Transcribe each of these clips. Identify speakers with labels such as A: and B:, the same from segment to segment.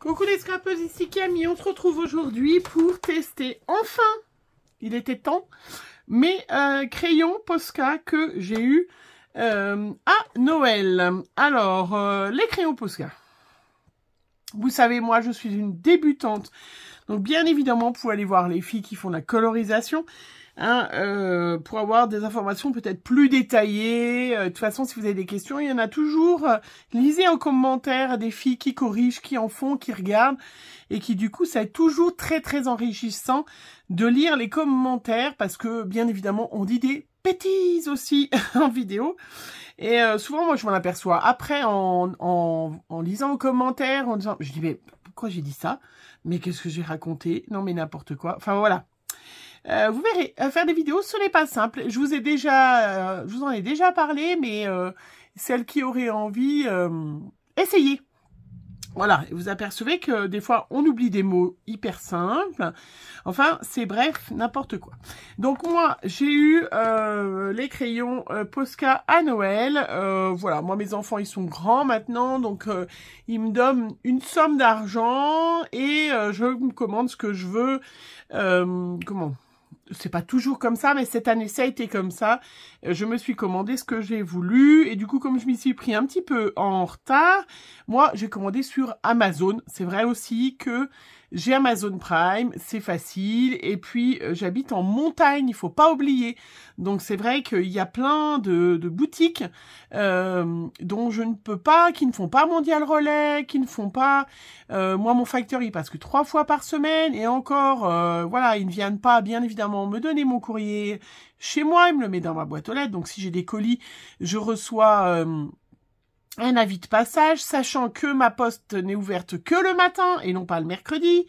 A: Coucou les scrapeuses, ici Camille. On se retrouve aujourd'hui pour tester, enfin, il était temps, mes crayons Posca que j'ai eu à Noël. Alors, les crayons Posca. Vous savez, moi, je suis une débutante. Donc, bien évidemment, vous pouvez aller voir les filles qui font la colorisation. Pour avoir des informations peut-être plus détaillées. De toute façon, si vous avez des questions, il y en a toujours. Lisez en commentaire des filles qui corrigent, qui en font, qui regardent. Et qui, du coup, ça est toujours très, très enrichissant de lire les commentaires. Parce que, bien évidemment, on dit des bêtises aussi en vidéo. Et souvent, moi, je m'en aperçois après en lisant aux commentaires, en disant, je dis, mais pourquoi j'ai dit ça? Mais qu'est-ce que j'ai raconté? Non, mais n'importe quoi. Enfin, voilà. Vous verrez, faire des vidéos, ce n'est pas simple. Je vous en ai déjà parlé, mais celles qui auraient envie, essayez. Voilà, et vous apercevez que des fois, on oublie des mots hyper simples. Enfin, c'est bref, n'importe quoi. Donc moi, j'ai eu les crayons Posca à Noël. Voilà, moi, mes enfants, ils sont grands maintenant, donc ils me donnent une somme d'argent et je me commande ce que je veux. Comment ? C'est pas toujours comme ça, mais cette année, ça a été comme ça. Je me suis commandé ce que j'ai voulu. Et du coup, comme je m'y suis pris un petit peu en retard, moi, j'ai commandé sur Amazon. C'est vrai aussi que j'ai Amazon Prime, c'est facile. Et puis, j'habite en montagne, il faut pas oublier. Donc, c'est vrai qu'il y a plein de boutiques dont je ne peux pas, qui ne font pas Mondial Relais, qui ne font pas... moi, mon facteur, il passe que 3 fois par semaine. Et encore, voilà, ils ne viennent pas, bien évidemment, me donner mon courrier chez moi. Ils me le mettent dans ma boîte aux lettres. Donc, si j'ai des colis, je reçois... un avis de passage, sachant que ma poste n'est ouverte que le matin et non pas le mercredi.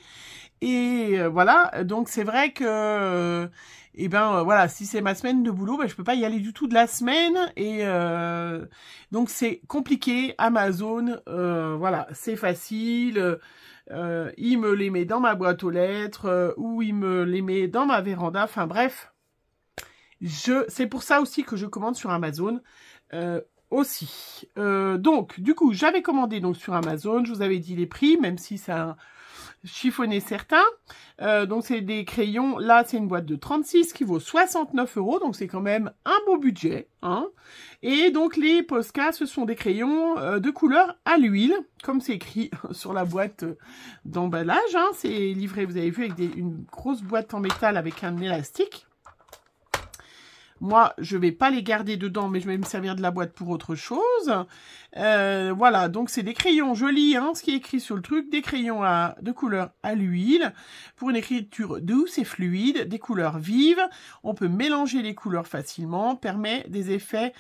A: Et voilà, donc c'est vrai que, voilà, si c'est ma semaine de boulot, je peux pas y aller du tout de la semaine. Et donc c'est compliqué. Amazon, voilà, c'est facile. Il me les met dans ma boîte aux lettres ou il me les met dans ma véranda. Enfin bref, c'est pour ça aussi que je commande sur Amazon. Aussi. Donc, du coup, j'avais commandé donc sur Amazon, je vous avais dit les prix, même si ça chiffonnait certains. Donc, c'est des crayons, là, c'est une boîte de 36 qui vaut 69 €, donc c'est quand même un beau budget. Hein. Et donc, les Posca, ce sont des crayons de couleur à l'huile, comme c'est écrit sur la boîte d'emballage. Hein. C'est livré, vous avez vu, avec une grosse boîte en métal avec un élastique. Moi, je vais pas les garder dedans, mais je vais me servir de la boîte pour autre chose. Voilà, donc c'est des crayons jolis, hein, ce qui est écrit sur le truc, des crayons de couleur à l'huile, pour une écriture douce et fluide, des couleurs vives. On peut mélanger les couleurs facilement, permet des effets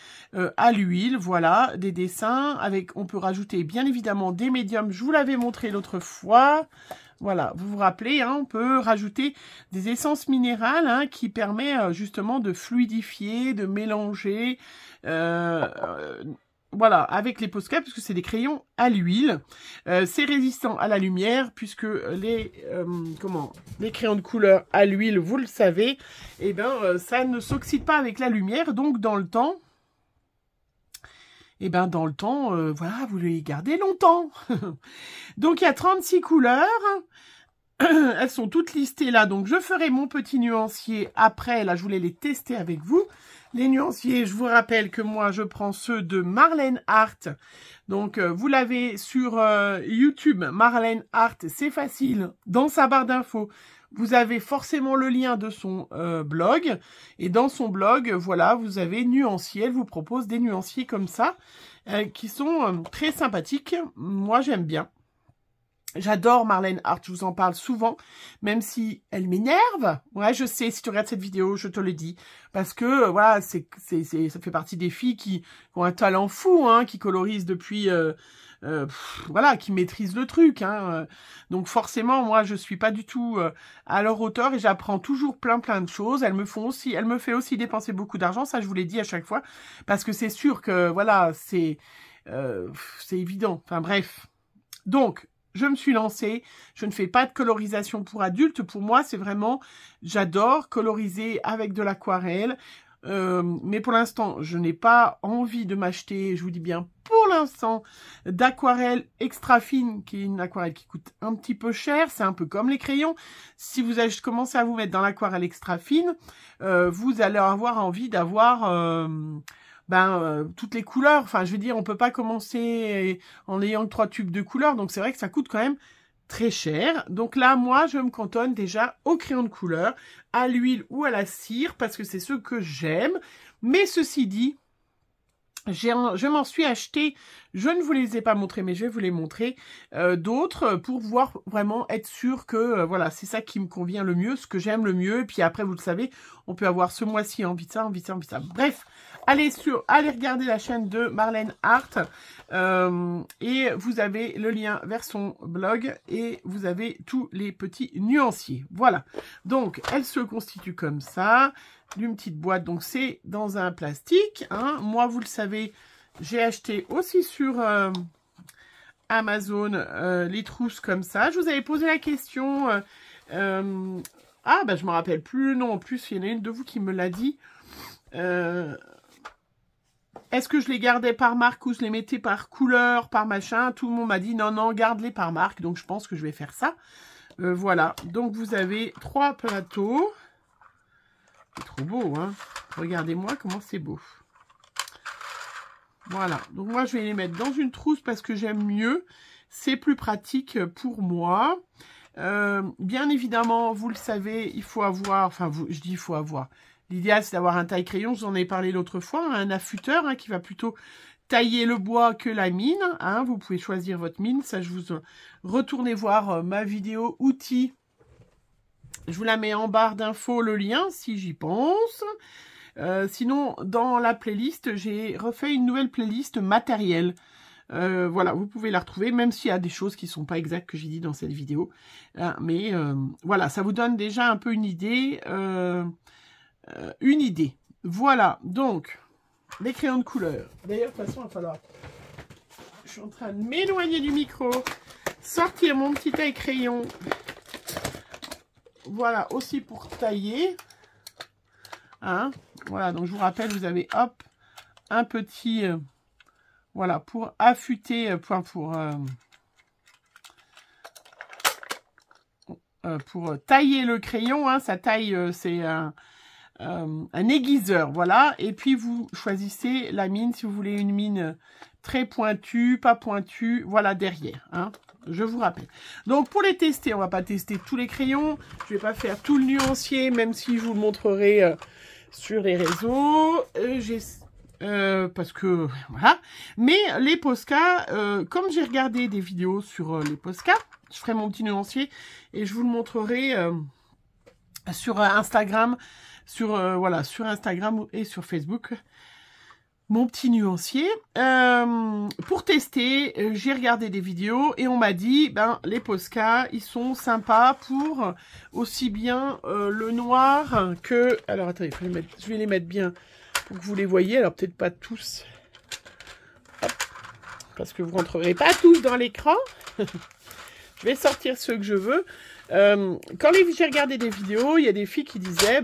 A: à l'huile, voilà, des dessins. On peut rajouter bien évidemment des médiums, je vous l'avais montré l'autre fois. Voilà, vous vous rappelez, hein, on peut rajouter des essences minérales hein, qui permet justement de fluidifier, de mélanger, voilà, avec les Posca, puisque c'est des crayons à l'huile. C'est résistant à la lumière, puisque les crayons de couleur à l'huile, vous le savez, ça ne s'oxyde pas avec la lumière, donc dans le temps... voilà, vous les gardez longtemps. Donc, il y a 36 couleurs. Elles sont toutes listées là. Donc, je ferai mon petit nuancier après. Là, je voulais les tester avec vous. Les nuanciers, je vous rappelle que moi, je prends ceux de Marlène Art. Donc, vous l'avez sur YouTube. Marlène Art, c'est facile. Dans sa barre d'infos, vous avez forcément le lien de son blog. Et dans son blog, voilà, vous avez nuancier. Elle vous propose des nuanciers comme ça, qui sont très sympathiques. Moi, j'aime bien. J'adore Marlène Art, je vous en parle souvent, même si elle m'énerve. Ouais, je sais, si tu regardes cette vidéo, je te le dis. Parce que, voilà, ça fait partie des filles qui ont un talent fou, hein, qui colorisent depuis... voilà, qui maîtrisent le truc. Hein. Donc forcément, moi, je suis pas du tout à leur hauteur et j'apprends toujours plein de choses. Elle me fait aussi dépenser beaucoup d'argent, ça je vous l'ai dit à chaque fois, parce que c'est sûr que, voilà, c'est évident. Enfin bref. Donc, je me suis lancée, je ne fais pas de colorisation pour adultes. Pour moi, c'est vraiment, j'adore coloriser avec de l'aquarelle. Mais pour l'instant, je n'ai pas envie de m'acheter, je vous dis bien pour l'instant d'aquarelle extra fine, qui est une aquarelle qui coûte un petit peu cher. C'est un peu comme les crayons. Si vous avez commencé à vous mettre dans l'aquarelle extra fine, vous allez avoir envie d'avoir toutes les couleurs. Enfin, je veux dire, on peut pas commencer en ayant que 3 tubes de couleurs. Donc, c'est vrai que ça coûte quand même très cher. Donc là, moi, je me cantonne déjà au crayon de couleur, à l'huile ou à la cire, parce que c'est ce que j'aime. Mais ceci dit, je m'en suis acheté, je ne vous les ai pas montrés, mais je vais vous les montrer, d'autres pour pouvoir vraiment être sûr que, voilà, c'est ça qui me convient le mieux, ce que j'aime le mieux. Et puis après, vous le savez, on peut avoir ce mois-ci envie de ça, envie de ça, envie de ça. Bref, allez regarder la chaîne de Marlène Art, et vous avez le lien vers son blog, et vous avez tous les petits nuanciers. Voilà, donc elle se constitue comme ça, d'une petite boîte, donc c'est dans un plastique, hein. Moi, vous le savez, j'ai acheté aussi sur Amazon les trousses comme ça. Je vous avais posé la question, je me rappelle plus le nom, en plus il y en a une de vous qui me l'a dit, est-ce que je les gardais par marque ou je les mettais par couleur, par machin? Tout le monde m'a dit non, garde-les par marque, donc je pense que je vais faire ça. Voilà, donc vous avez 3 plateaux. C'est trop beau, hein. Regardez-moi comment c'est beau. Voilà, donc moi je vais les mettre dans une trousse parce que j'aime mieux. C'est plus pratique pour moi. Bien évidemment, vous le savez, il faut avoir, je dis il faut avoir. L'idéal, c'est d'avoir un taille-crayon, je vous en ai parlé l'autre fois, un affûteur qui va plutôt tailler le bois que la mine. Hein. Vous pouvez choisir votre mine, ça je vous retournez voir ma vidéo outils. Je vous la mets en barre d'infos, le lien, si j'y pense. Sinon, dans la playlist, j'ai refait une nouvelle playlist matériel. Voilà, vous pouvez la retrouver, même s'il y a des choses qui ne sont pas exactes que j'ai dit dans cette vidéo. Voilà, ça vous donne déjà un peu une idée. Voilà, donc, les crayons de couleur. D'ailleurs, de toute façon, il va falloir... Je suis en train de m'éloigner du micro, sortir mon petit taille-crayon. Voilà, aussi pour tailler. Hein, voilà, donc je vous rappelle, vous avez, hop, un petit... voilà, pour affûter, pour tailler le crayon, hein, ça taille, c'est un aiguiseur, voilà. Et puis, vous choisissez la mine, si vous voulez une mine très pointue, pas pointue, voilà, derrière, hein. Je vous rappelle. Donc, pour les tester, on va pas tester tous les crayons. Je vais pas faire tout le nuancier, même si je vous le montrerai sur les réseaux. Parce que, voilà. Mais les Posca, comme j'ai regardé des vidéos sur les Posca, je ferai mon petit nuancier et je vous le montrerai sur Instagram, sur Instagram et sur Facebook. Mon petit nuancier. Pour tester, j'ai regardé des vidéos et on m'a dit, les Posca, ils sont sympas pour aussi bien le noir que... Alors, attendez, je vais les mettre bien pour que vous les voyez. Alors, peut-être pas tous. Hop, parce que vous rentrerez pas tous dans l'écran. Je vais sortir ceux que je veux. Quand j'ai regardé des vidéos, il y a des filles qui disaient,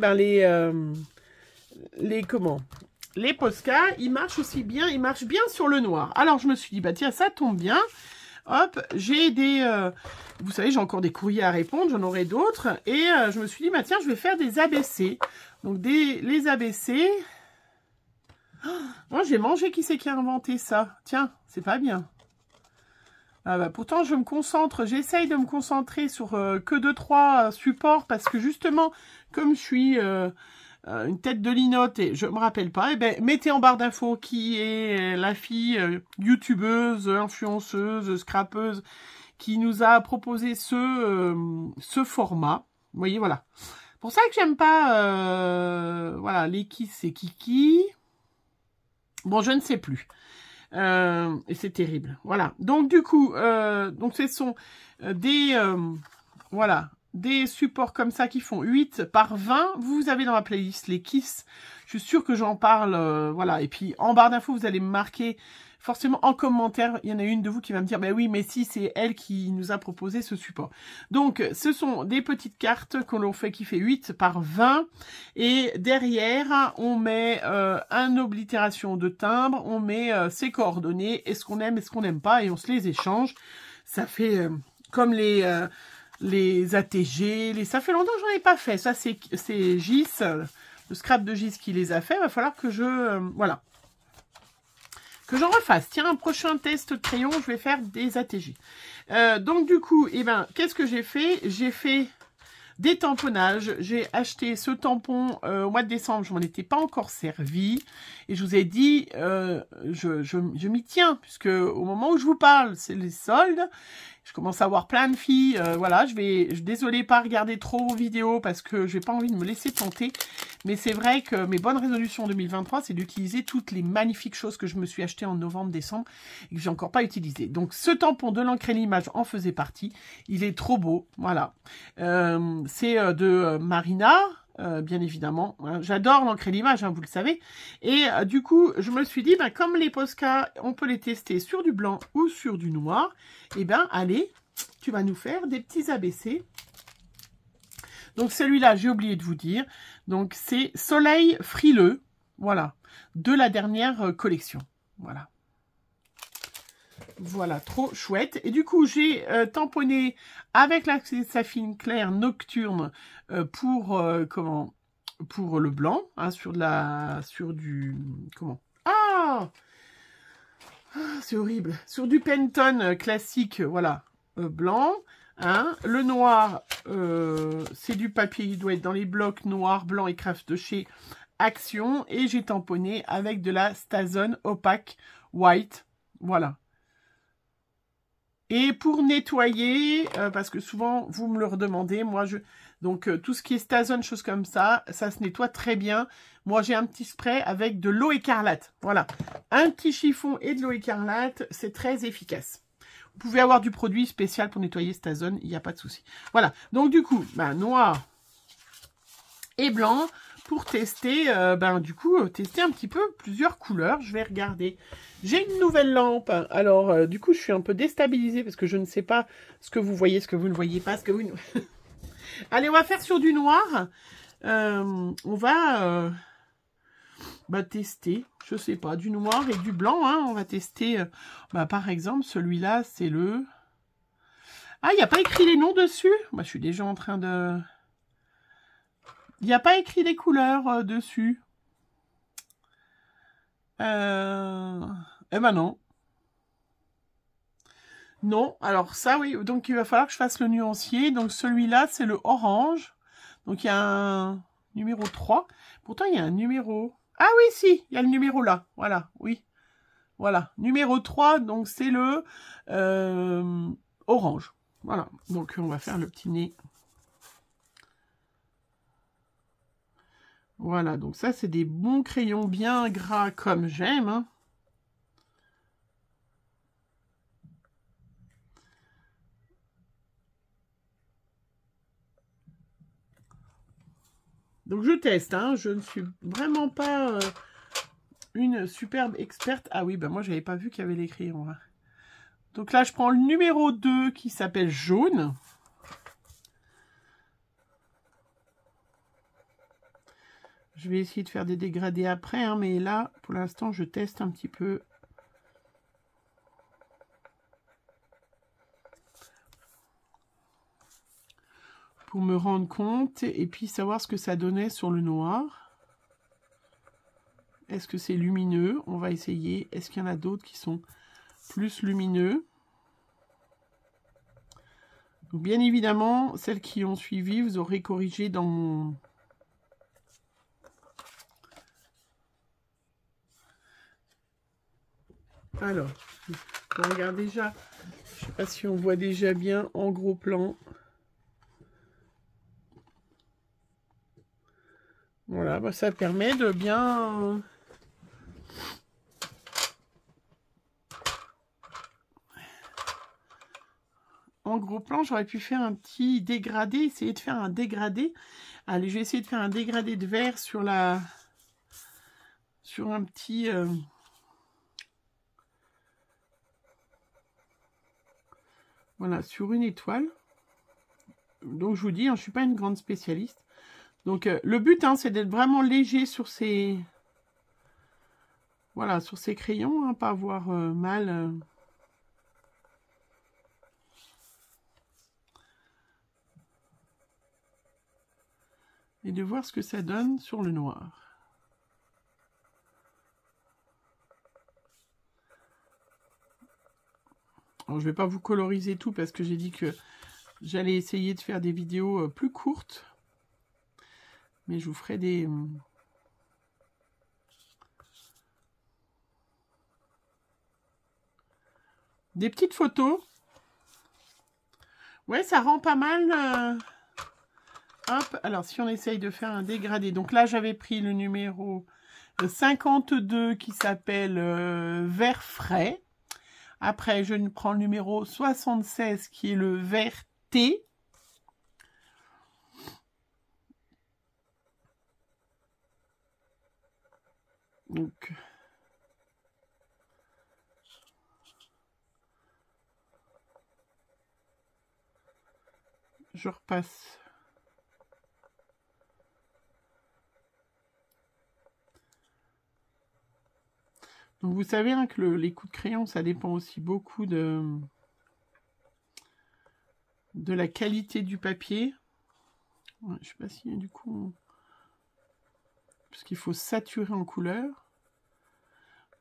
A: les Posca, ils marchent aussi bien, ils marchent bien sur le noir. Alors, je me suis dit, tiens, ça tombe bien. Hop, j'ai des... vous savez, j'ai encore des courriers à répondre, j'en aurai d'autres. Et je me suis dit, tiens, je vais faire des ABC. Donc, les ABC... Oh, moi, j'ai mangé, qui c'est qui a inventé ça? Tiens, c'est pas bien. Pourtant, je me concentre, j'essaye de me concentrer sur que 2-3 supports. Parce que justement, comme je suis... une tête de linotte et je me rappelle pas, mettez en barre d'infos qui est la fille youtubeuse, influenceuse, scrapeuse qui nous a proposé ce format. Vous voyez, voilà. Pour ça que j'aime pas, voilà, les qui c'est Kiki. Bon, je ne sais plus. Et c'est terrible. Voilà. Donc, du coup, donc ce sont des, voilà, des supports comme ça qui font 8 par 20. Vous avez dans la playlist les Kiss. Je suis sûre que j'en parle. Voilà. Et puis, en barre d'infos, vous allez me marquer forcément en commentaire, il y en a une de vous qui va me dire, ben oui, mais si, c'est elle qui nous a proposé ce support. Donc, ce sont des petites cartes que l'on fait qui fait 8 par 20. Et derrière, on met une oblitération de timbre, on met ses coordonnées, est-ce qu'on aime, est-ce qu'on n'aime pas, et on se les échange. Ça fait comme les ATG, ça fait longtemps que j'en ai pas fait. Ça, c'est Gis, le scrap de Gis qui les a fait. Il va falloir que voilà. Que j'en refasse. Tiens, un prochain test de crayon, je vais faire des ATG. Donc, du coup, eh ben, qu'est-ce que j'ai fait? J'ai fait des tamponnages. J'ai acheté ce tampon au mois de décembre. Je m'en étais pas encore servi. Et je vous ai dit, je m'y tiens. Puisque au moment où je vous parle, c'est les soldes. Je commence à avoir plein de filles. Voilà, désolée pas regarder trop vos vidéos parce que j'ai pas envie de me laisser tenter. Mais c'est vrai que mes bonnes résolutions 2023, c'est d'utiliser toutes les magnifiques choses que je me suis achetées en novembre-décembre et que j'ai encore pas utilisées. Donc ce tampon de l'encre et l'image en faisait partie. Il est trop beau, voilà. C'est de Marina. Bien évidemment, hein. J'adore l'encre et l'image, hein, vous le savez. Et du coup, je me suis dit, ben, comme les Posca, on peut les tester sur du blanc ou sur du noir. Et ben, allez, tu vas nous faire des petits ABC. Donc celui-là, j'ai oublié de vous dire. Donc c'est Soleil Frileux, voilà, de la dernière collection. Voilà. Voilà, trop chouette. Et du coup, j'ai tamponné avec la Saphine Claire Nocturne pour le blanc, hein, sur du c'est horrible, sur du Pantone classique, voilà, blanc. Hein. Le noir, c'est du papier, il doit être dans les blocs noir, blanc et craft de chez Action. Et j'ai tamponné avec de la Stazone Opaque White, voilà. Et pour nettoyer, parce que souvent vous me le redemandez, donc tout ce qui est Stazone, choses comme ça se nettoie très bien. Moi j'ai un petit spray avec de l'eau écarlate, voilà. Un petit chiffon et de l'eau écarlate, c'est très efficace. Vous pouvez avoir du produit spécial pour nettoyer Stazone, il n'y a pas de souci. Voilà, donc du coup, noir et blanc. Pour tester, tester un petit peu plusieurs couleurs. Je vais regarder. J'ai une nouvelle lampe. Alors, du coup, je suis un peu déstabilisée parce que je ne sais pas ce que vous voyez, ce que vous ne voyez pas, ce que vous... Allez, on va faire sur du noir. On va tester, je sais pas, du noir et du blanc. Hein. On va tester, par exemple, celui-là, c'est le... Ah, il n'y a pas écrit les noms dessus? Je suis déjà en train de... Il n'y a pas écrit les couleurs dessus. Eh ben non. Non, alors ça, oui. Donc, il va falloir que je fasse le nuancier. Donc, celui-là, c'est le orange. Donc, il y a un numéro 3. Pourtant, il y a un numéro... Ah oui, si, il y a le numéro là. Voilà, oui. Voilà, numéro 3, donc c'est le orange. Voilà, donc on va faire le petit nez. Voilà, donc ça, c'est des bons crayons bien gras comme j'aime. Hein. Donc, je teste. Hein. Je ne suis vraiment pas une superbe experte. Ah oui, moi, je n'avais pas vu qu'il y avait les crayons. Hein. Donc là, je prends le numéro 2 qui s'appelle jaune. Je vais essayer de faire des dégradés après, hein, mais là, pour l'instant, je teste un petit peu. Pour me rendre compte et puis savoir ce que ça donnait sur le noir. Est-ce que c'est lumineux? On va essayer. Est-ce qu'il y en a d'autres qui sont plus lumineux? Donc, bien évidemment, celles qui ont suivi, vous aurez corrigé dans mon... Alors, on regarde déjà, je ne sais pas si on voit déjà bien en gros plan. Voilà, ça permet de bien... En gros plan, j'aurais pu faire un petit dégradé, essayer de faire un dégradé. Allez, je vais essayer de faire un dégradé de vert sur la... sur un petit... Voilà, sur une étoile. Donc, je vous dis, hein, je ne suis pas une grande spécialiste. Donc, le but, hein, c'est d'être vraiment léger sur ces... Voilà, sur ces crayons, hein, pas avoir mal... Et de voir ce que ça donne sur le noir. Alors, je ne vais pas vous coloriser tout parce que j'ai dit que j'allais essayer de faire des vidéos plus courtes. Mais je vous ferai des petites photos. Ouais, ça rend pas mal. Hop, alors si on essaye de faire un dégradé. Donc là, j'avais pris le numéro 52 qui s'appelle vert frais. Après, je prends le numéro 76 qui est le vert thé. Donc, je repasse. Donc, vous savez hein, que les coups de crayon, ça dépend aussi beaucoup de la qualité du papier. Ouais, je ne sais pas si du coup... Parce qu'il faut saturer en couleur.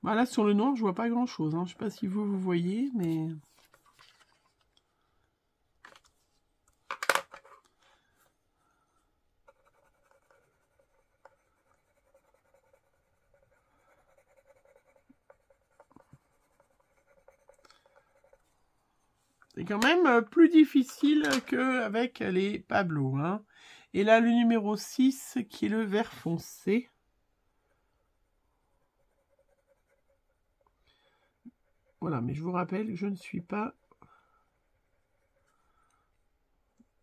A: Voilà, sur le noir, je vois pas grand-chose. Hein. Je ne sais pas si vous voyez, mais... C'est quand même plus difficile qu'avec les Pablo. Hein. Et là, le numéro 6, qui est le vert foncé. Voilà, mais je vous rappelle, je ne suis pas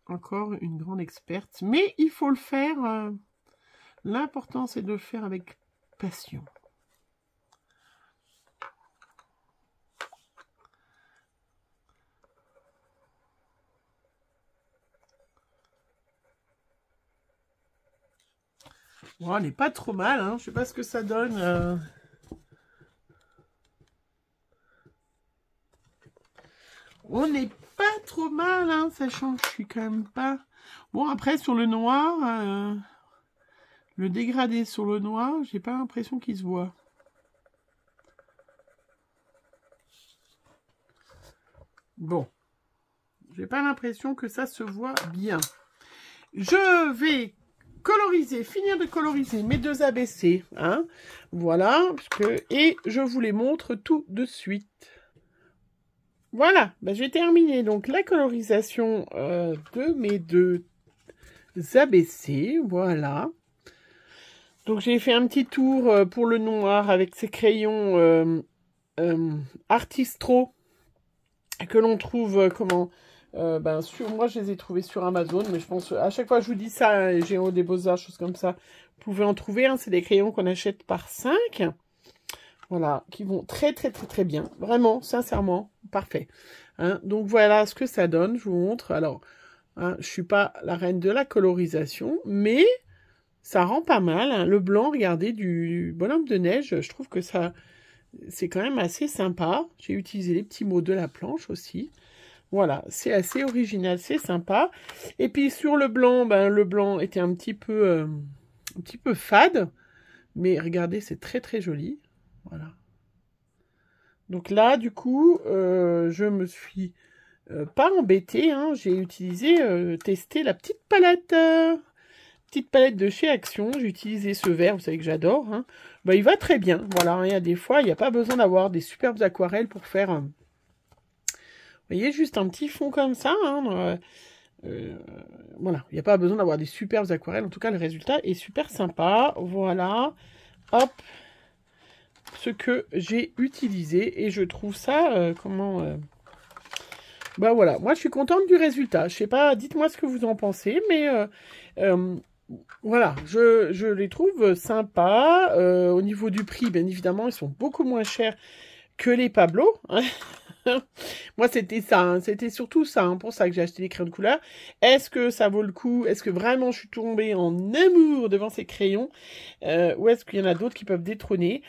A: encore une grande experte. Mais il faut le faire. L'important, c'est de le faire avec passion. Bon, on n'est pas trop mal, hein. Je sais pas ce que ça donne. On n'est pas trop mal, hein, sachant que je suis quand même pas... Bon, après, sur le noir, le dégradé sur le noir, j'ai pas l'impression qu'il se voit. Bon, j'ai pas l'impression que ça se voit bien. Je vais coloriser, finir de coloriser mes deux ABC, hein, voilà, et je vous les montre tout de suite. Voilà, ben j'ai terminé donc la colorisation de mes deux ABC, voilà. Donc j'ai fait un petit tour pour le noir avec ces crayons Artistro que l'on trouve moi je les ai trouvés sur Amazon, mais je pense à chaque fois que je vous dis ça, Géo des Beaux-Arts, choses comme ça, vous pouvez en trouver, hein, c'est des crayons qu'on achète par 5. Voilà, qui vont très bien, vraiment, sincèrement, parfait. Hein, donc voilà ce que ça donne, je vous montre. Alors, hein, je suis pas la reine de la colorisation, mais ça rend pas mal. Hein. Le blanc, regardez, du bonhomme de neige, je trouve que ça, c'est quand même assez sympa. J'ai utilisé les petits mots de la planche aussi. Voilà, c'est assez original, c'est sympa. Et puis sur le blanc, ben, le blanc était un petit peu fade, mais regardez, c'est très joli. Voilà. Donc là, du coup, je me suis pas embêtée. Hein, j'ai testé la petite palette de chez Action. J'ai utilisé ce vert, vous savez que j'adore. Hein. Bah, il va très bien. Voilà, il y a des fois, il n'y a pas besoin d'avoir des superbes aquarelles pour faire... vous voyez, juste un petit fond comme ça. Hein, voilà, il n'y a pas besoin d'avoir des superbes aquarelles. En tout cas, le résultat est super sympa. Voilà. Hop. Ce que j'ai utilisé. Et je trouve ça... Bah voilà, moi je suis contente du résultat. Je sais pas, dites-moi ce que vous en pensez. Mais... voilà, je les trouve sympas. Au niveau du prix, bien évidemment, ils sont beaucoup moins chers que les Pablo. Hein. Moi, c'était ça, hein. C'était surtout ça, hein, pour ça que j'ai acheté les crayons de couleur. Est-ce que ça vaut le coup? Est-ce que vraiment je suis tombée en amour devant ces crayons? Ou est-ce qu'il y en a d'autres qui peuvent détrôner?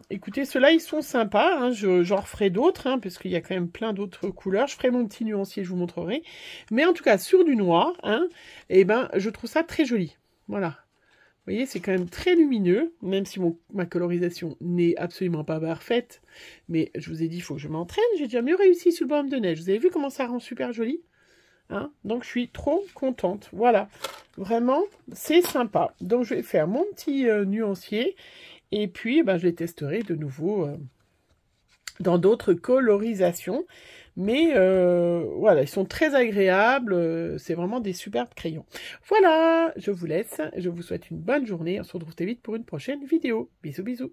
A: Écoutez, ceux-là, ils sont sympas, hein. J'en referai d'autres, hein, parce qu'il y a quand même plein d'autres couleurs. Je ferai mon petit nuancier, je vous montrerai. Mais en tout cas, sur du noir, hein, eh ben, je trouve ça très joli. Voilà. Vous voyez, c'est quand même très lumineux, même si ma colorisation n'est absolument pas parfaite. Mais je vous ai dit, il faut que je m'entraîne. J'ai déjà mieux réussi sur le bonhomme de neige. Vous avez vu comment ça rend super joli, hein? Donc, je suis trop contente. Voilà. Vraiment, c'est sympa. Donc, je vais faire mon petit nuancier. Et puis, ben, je les testerai de nouveau dans d'autres colorisations. Mais voilà, ils sont très agréables, c'est vraiment des superbes crayons. Voilà, je vous laisse, je vous souhaite une bonne journée, on se retrouve très vite pour une prochaine vidéo. Bisous bisous.